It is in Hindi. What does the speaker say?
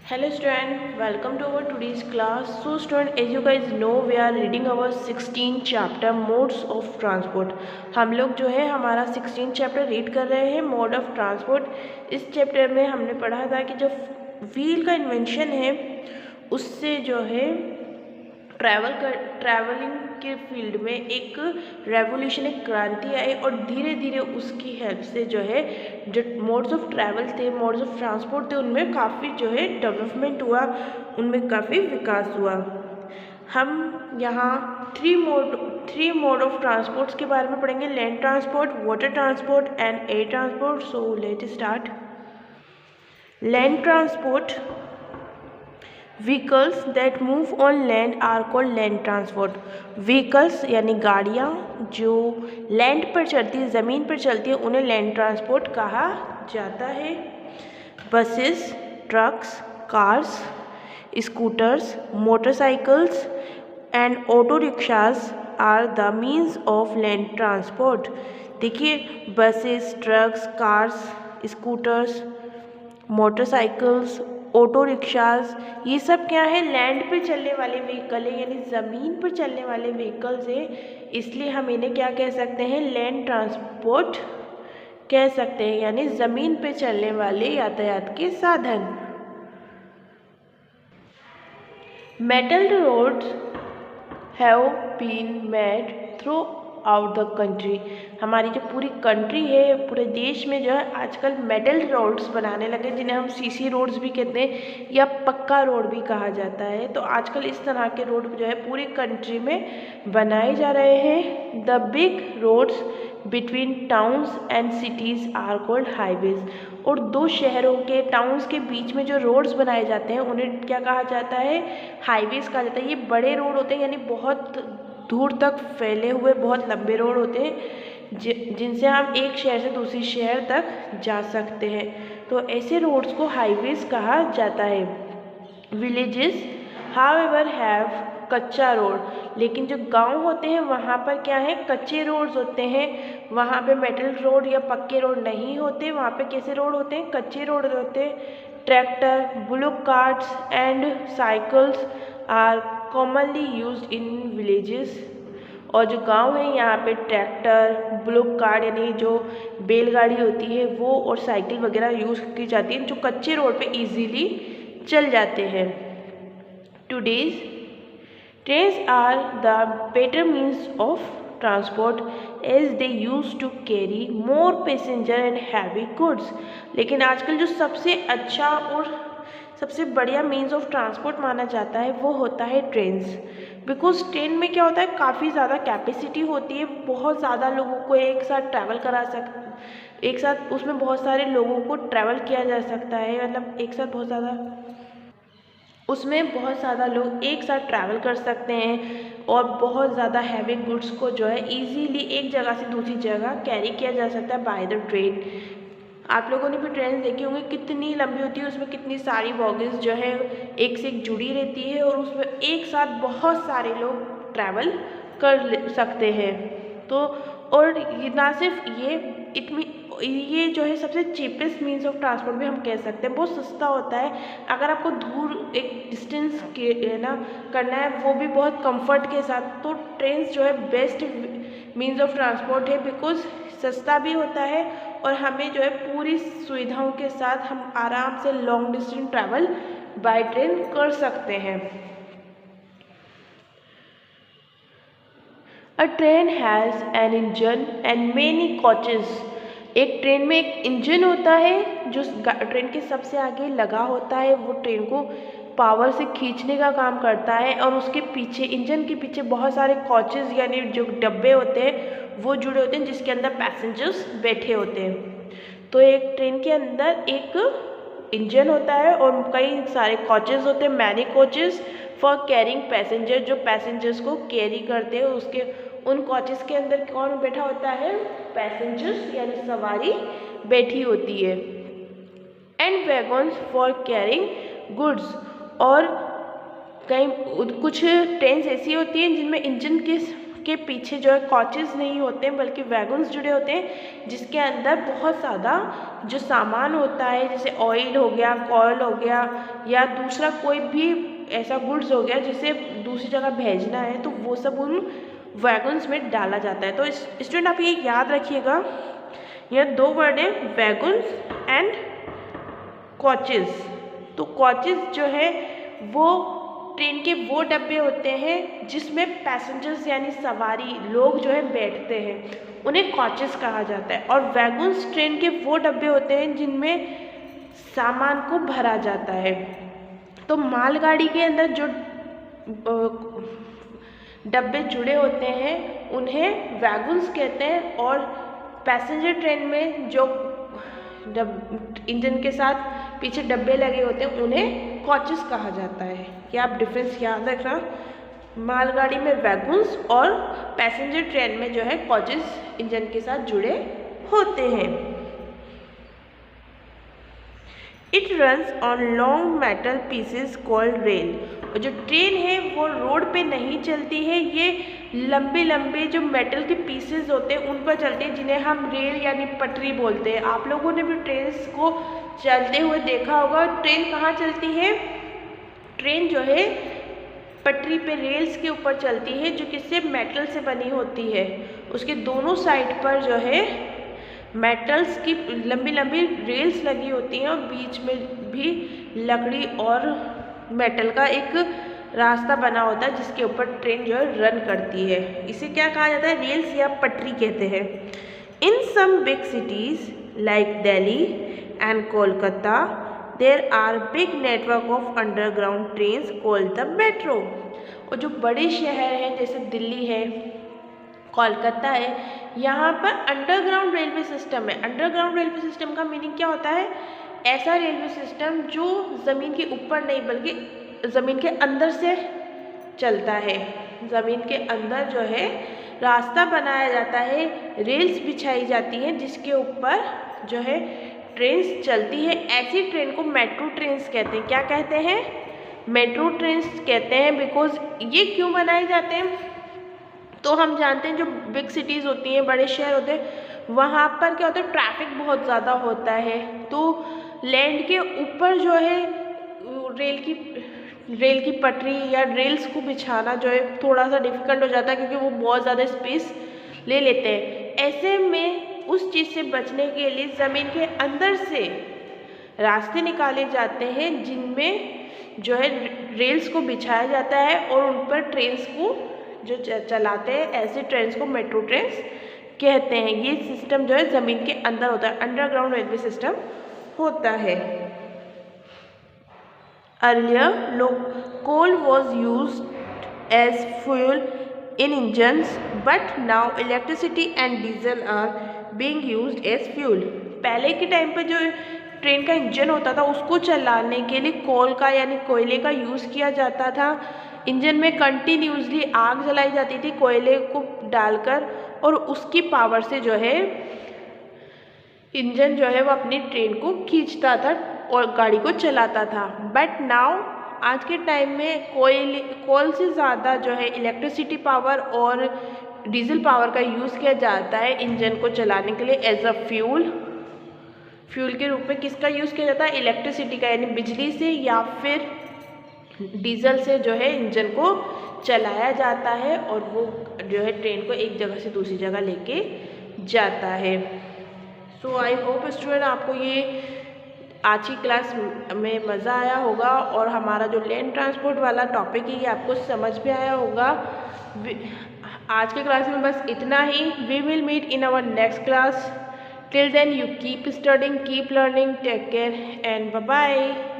Hello student, welcome to our today's class. So student, as you guys know, we are reading our 16 chapter modes of transport. हम लोग जो है हमारा 16 चैप्टर रीड कर रहे हैं मोड ऑफ ट्रांसपोर्ट। इस चैप्टर में हमने पढ़ा था कि जो व्हील का इन्वेंशन है उससे जो है ट्रैवलिंग के फील्ड में एक रेवोल्यूशन, एक क्रांति आई और धीरे धीरे उसकी हेल्प से जो है जो मोड्स ऑफ ट्रैवल थे, मोड्स ऑफ ट्रांसपोर्ट थे, उनमें काफ़ी जो है डेवलपमेंट हुआ, उनमें काफ़ी विकास हुआ। हम यहाँ थ्री मोड ऑफ ट्रांसपोर्ट्स के बारे में पढ़ेंगे, land transport, water transport and air transport. So let start. Land transport, vehicles that move on land are called land transport. Vehicles यानी गाड़ियाँ जो लैंड पर चलती है, ज़मीन पर चलती है, उन्हें लैंड ट्रांसपोर्ट कहा जाता है। Buses, trucks, cars, scooters, motorcycles and auto rickshaws are the means of land transport. देखिए, buses, trucks, cars, scooters, motorcycles, auto rickshaws, ये सब क्या है? लैंड पे चलने वाले व्हीकल है, यानी ज़मीन पर चलने वाले व्हीकल्स है, इसलिए हम इन्हें क्या कह सकते हैं? लैंड ट्रांसपोर्ट कह सकते हैं, यानी ज़मीन पे चलने वाले यातायात के साधन। Metal roads have been made throughout the country. हमारी जो पूरी कंट्री है, पूरे देश में जो है आजकल मेटल रोड्स बनाने लगे, जिन्हें हम सीसी रोड्स भी कहते हैं या पक्का रोड भी कहा जाता है। तो आजकल इस तरह के रोड जो है पूरी कंट्री में बनाए जा रहे हैं। The big roads between towns and cities are called highways. और दो शहरों के, टाउन्स के बीच में जो रोड्स बनाए जाते हैं उन्हें क्या कहा जाता है? हाईवेज कहा जाता है। ये बड़े रोड होते हैं, यानी बहुत दूर तक फैले हुए बहुत लंबे रोड होते हैं जिनसे हम एक शहर से दूसरी शहर तक जा सकते हैं। तो ऐसे रोड्स को हाईवेज कहा जाता है। विलेजेस हाउएवर हैव कच्चा रोड, लेकिन जो गांव होते हैं वहाँ पर क्या है? कच्चे रोड्स होते हैं। वहाँ पे मेटल रोड या पक्के रोड नहीं होते, वहाँ पे कैसे रोड होते हैं? कच्चे रोड होते हैं। Tractor, bullock carts and cycles are commonly used in villages. और जो गांव है यहाँ पे ट्रैक्टर, बुलक कार्ट यानी जो बैलगाड़ी होती है वो, और साइकिल वगैरह यूज़ की जाती है, जो कच्चे रोड पे इजीली चल जाते हैं। Today's trains are the better means of transport as they use to carry more passenger and heavy goods. लेकिन आजकल जो सबसे अच्छा और सबसे बढ़िया मीन्स ऑफ ट्रांसपोर्ट माना जाता है वो होता है ट्रेन्स। बिकॉज ट्रेन में क्या होता है? काफ़ी ज़्यादा कैपेसिटी होती है, बहुत ज़्यादा लोगों को एक साथ ट्रैवल करा एक साथ उसमें बहुत सारे लोगों को ट्रैवल किया जा सकता है, मतलब एक साथ बहुत ज़्यादा, उसमें बहुत ज़्यादा लोग एक साथ ट्रैवल कर सकते हैं और बहुत ज़्यादा हैवी गुड्स को जो है इजीली एक जगह से दूसरी जगह कैरी किया जा सकता है बाय द ट्रेन। आप लोगों ने भी ट्रेन देखी होंगी, कितनी लंबी होती है, उसमें कितनी सारी बॉगीज़ जो है एक से एक जुड़ी रहती है और उसमें एक साथ बहुत सारे लोग ट्रैवल कर सकते हैं। तो और ना सिर्फ ये जो है सबसे चीपेस्ट मीन्स ऑफ ट्रांसपोर्ट भी हम कह सकते हैं, बहुत सस्ता होता है। अगर आपको दूर एक डिस्टेंस के ना करना है वो भी बहुत कंफर्ट के साथ, तो ट्रेन जो है बेस्ट मीन्स ऑफ ट्रांसपोर्ट है। बिकॉज सस्ता भी होता है और हमें जो है पूरी सुविधाओं के साथ हम आराम से long distance travel by train कर सकते हैं। अ train has an engine and many coaches. एक ट्रेन में एक इंजन होता है जो ट्रेन के सबसे आगे लगा होता है, वो ट्रेन को पावर से खींचने का काम करता है, और उसके पीछे, इंजन के पीछे बहुत सारे कोचेस यानी जो डब्बे होते हैं वो जुड़े होते हैं, जिसके अंदर पैसेंजर्स बैठे होते हैं। तो एक ट्रेन के अंदर एक इंजन होता है और कई सारे कोचेस होते हैं, many coaches for carrying passenger, जो पैसेंजर्स को कैरी करते हैं। उसके उन कोचेस के अंदर कौन बैठा होता है? पैसेंजर्स यानी सवारी बैठी होती है। And wagons for carrying goods, और कई कुछ ट्रेन ऐसी होती हैं जिनमें इंजन के के पीछे जो है कोचेस नहीं होते हैं बल्कि वैगन्स जुड़े होते हैं, जिसके अंदर बहुत ज़्यादा जो सामान होता है जैसे ऑयल हो गया, कॉयल हो गया या दूसरा कोई भी ऐसा गुड्स हो गया जिसे दूसरी जगह भेजना है, तो वो सब उन वैगन्स में डाला जाता है। तो स्टूडेंट आप ये याद रखिएगा, यह दो वर्ड है वैगन्स एंड कोचेस। तो कोचेस जो है वो ट्रेन के वो डब्बे होते हैं जिसमें पैसेंजर्स यानी सवारी लोग जो है बैठते हैं, उन्हें कोचेस कहा जाता है। और वैगन्स ट्रेन के वो डब्बे होते हैं जिनमें सामान को भरा जाता है। तो मालगाड़ी के अंदर जो डब्बे जुड़े होते हैं उन्हें वैगन्स कहते हैं, और पैसेंजर ट्रेन में जो इंजन के साथ पीछे डब्बे लगे होते हैं उन्हें कोचेस कहा जाता है। क्या आप डिफरेंस याद रखना, मालगाड़ी में वैगन्स और पैसेंजर ट्रेन में जो है कोचेस इंजन के साथ जुड़े होते हैं। It runs on long metal pieces called rail. और जो ट्रेन है वो रोड पे नहीं चलती है, ये लंबे लंबे जो मेटल के पीसेस होते हैं उन पर चलते हैं, जिन्हें हम रेल यानी पटरी बोलते हैं। आप लोगों ने भी ट्रेन को चलते हुए देखा होगा। ट्रेन कहाँ चलती है? ट्रेन जो है पटरी पे रेल्स के ऊपर चलती है, जो किससे मेटल से बनी होती है। उसके दोनों साइड पर जो है मेटल्स की लंबी लंबी रेल्स लगी होती हैं और बीच में भी लकड़ी और मेटल का एक रास्ता बना होता है जिसके ऊपर ट्रेन जो है रन करती है। इसे क्या कहा जाता है? रेल्स या पटरी कहते हैं। In some big cities like Delhi and Kolkata there are big network of underground trains called the metro. और जो बड़े शहर हैं जैसे दिल्ली है, कोलकाता है, यहाँ पर अंडरग्राउंड रेलवे सिस्टम है। अंडरग्राउंड रेलवे सिस्टम का मीनिंग क्या होता है? ऐसा रेलवे सिस्टम जो ज़मीन के ऊपर नहीं बल्कि ज़मीन के अंदर से चलता है। ज़मीन के अंदर जो है रास्ता बनाया जाता है, रेल्स बिछाई जाती हैं जिसके ऊपर जो है ट्रेन्स चलती है। ऐसी ट्रेन को मेट्रो ट्रेन्स कहते हैं। क्या कहते हैं? मेट्रो ट्रेन्स कहते हैं। बिकॉज ये क्यों बनाए जाते हैं? तो हम जानते हैं जो बिग सिटीज़ होती हैं, बड़े शहर होते हैं, वहाँ पर क्या होता है? ट्रैफिक बहुत ज़्यादा होता है। तो लैंड के ऊपर जो है रेल की पटरी या रेल्स को बिछाना जो है थोड़ा सा डिफ़िकल्ट हो जाता है, क्योंकि वो बहुत ज़्यादा स्पेस ले लेते हैं। ऐसे में उस चीज़ से बचने के लिए ज़मीन के अंदर से रास्ते निकाले जाते हैं जिनमें जो है रेल्स को बिछाया जाता है और उन पर ट्रेन्स को जो चलाते हैं, ऐसे ट्रेन्स को मेट्रो ट्रेन्स कहते हैं। ये सिस्टम जो है ज़मीन के अंदर होता है, अंडरग्राउंड रेलवे सिस्टम होता है। Earlier coal was used as fuel in engines, but now electricity and diesel are being used as fuel. पहले के टाइम पे जो ट्रेन का इंजन होता था उसको चलाने के लिए कोल का यानी कोयले का यूज़ किया जाता था। इंजन में कंटिन्यूसली आग जलाई जाती थी कोयले को डालकर, और उसकी पावर से जो है इंजन जो है वो अपनी ट्रेन को खींचता था और गाड़ी को चलाता था। बट नाउ आज के टाइम में कोल से ज़्यादा जो है इलेक्ट्रिसिटी पावर और डीजल पावर का यूज़ किया जाता है इंजन को चलाने के लिए एज अ फ्यूल के रूप में। किसका यूज़ किया जाता है? इलेक्ट्रिसिटी का, यानी बिजली से या फिर डीजल से जो है इंजन को चलाया जाता है और वो जो है ट्रेन को एक जगह से दूसरी जगह लेके जाता है। सो आई होप स्टूडेंट आपको ये आज की क्लास में मज़ा आया होगा और हमारा जो लैंड ट्रांसपोर्ट वाला टॉपिक है ये आपको समझ में आया होगा। आज के क्लास में बस इतना ही। We will meet in our next class. Till then you keep studying, keep learning, take care and bye bye.